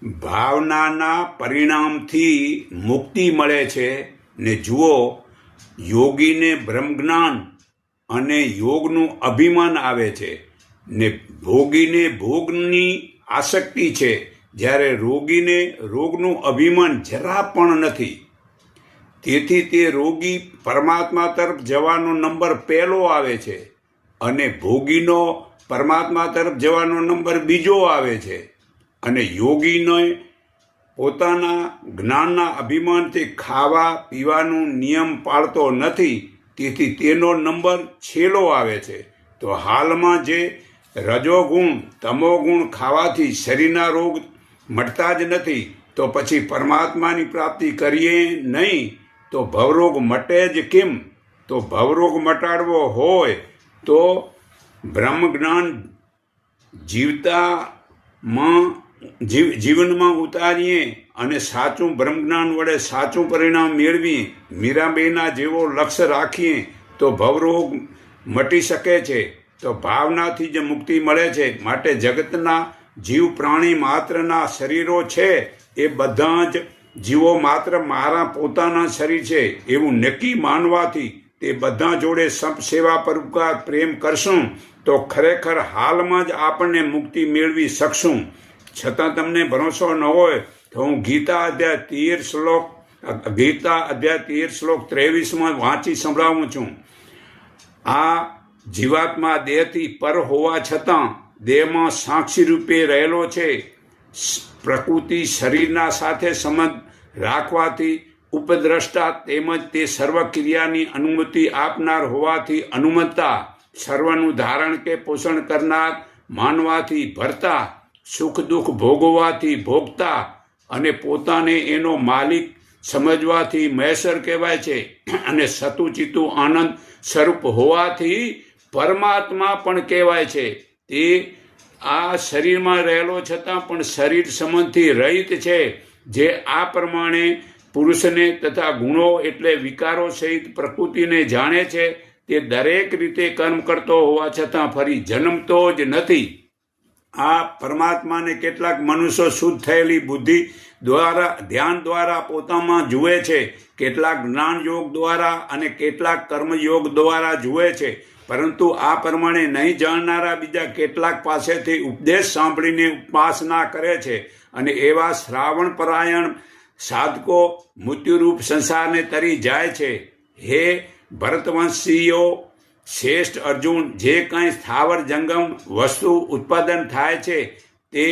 ભાવનાના પરિણામથી મુક્તિ મળે છે ને જુઓ, યોગીને બ્રહ્મજ્ઞાન અને યોગનું અભિમાન આવે છે ને ભોગીને ભોગની આસક્તિ છે, જ્યારે રોગીને રોગનું અભિમાન જરા પણ નથી. તેથી તે રોગી પરમાત્મા તરફ જવાનો નંબર પહેલો આવે છે અને ભોગીનો પરમાત્મા તરફ જવાનો નંબર બીજો આવે છે. અને યોગીને પોતાના જ્ઞાનના અભિમાનથી ખાવા પીવાનું નિયમ પાળતો નથી, તેથી તેનો નંબર છેલ્લો આવે છે. તો હાલમાં જે રજોગુણ તમોગુણ ખાવાથી શરીરના રોગ મટતા જ નથી, તો પછી પરમાત્માની પ્રાપ્તિ કરીએ નહીં તો ભવરોગ મટે જ કેમ? તો ભવરોગ મટાડવો હોય તો બ્રહ્મજ્ઞાન જીવનમાં ઉતારીએ અને સાચું બ્રહ્મજ્ઞાન વડે સાચું પરિણામ મેળવીએ, મીરાબાઈના જેવો લક્ષ્ય રાખીએ તો ભવરોગ મટી શકે છે. તો ભાવનાથી જ મુક્તિ મળે છે. માટે જગતના જીવ પ્રાણી માત્રના શરીરો છે એ બધા જ જીવો માત્ર મારા પોતાના શરીર છે એવું નક્કી માનવાથી તે બધા જોડે સંપ સેવા પરોપકાર પ્રેમ કરશું તો ખરેખર હાલમાં જ આપણને મુક્તિ મેળવી શકશું. છતાં તમને ભરોસો ન હોય તો હું ગીતા અધ્યાય 13 શ્લોક 23 વાંચી સંભળાવું છું. આ જીવાત્મા દેહથી પર હોવા છતાં દેહમાં સાક્ષી રૂપે રહેલો છે. પ્રકૃતિ શરીરના સાથે સંબંધ રાખવાથી ઉપદ્રષ્ટા તેમજ તે સર્વ ક્રિયાની અનુમતિ આપનાર હોવાથી અનુમતતા, સર્વનું ધારણ કે પોષણ કરનાર માનવાથી ભરતા, સુખ દુઃખ ભોગવવાથી ભોગતા અને પોતાને એનો માલિક સમજવાથી મહેશ્વર કહેવાય છે. અને સતુચિતું આનંદ સ્વરૂપ હોવાથી પરમાત્મા પણ કહેવાય છે. તે આ શરીરમાં રહેલો છતાં પણ શરીર સંબંધથી રહિત છે. જે આ પ્રમાણે પુરુષને તથા ગુણો એટલે વિકારો સહિત પ્રકૃતિને જાણે છે, તે દરેક રીતે કર્મ કરતો હોવા છતાં ફરી જન્મતો જ નથી. આ પરમાત્માને કેટલાક મનુષ્યો શુદ્ધ થયેલી બુદ્ધિ દ્વારા ધ્યાન દ્વારા પોતામાં જુએ છે, કેટલાક જ્ઞાન યોગ દ્વારા અને કેટલાક કર્મયોગ દ્વારા જુએ છે. પરંતુ આ પ્રમાણે નહીં જાણનારા બીજા કેટલાક પાસેથી ઉપદેશ સાંભળીને ઉપાસના કરે છે. અને એવા શ્રાવણ પરાયણ સાધકો મૃત્યુરૂપ સંસારને તરી જાય છે. હે ભરતવંશીઓ, શ્રેષ્ઠ અર્જુન, જે કંઈ સ્થાવર જંગમ વસ્તુ ઉત્પાદન થાય છે તે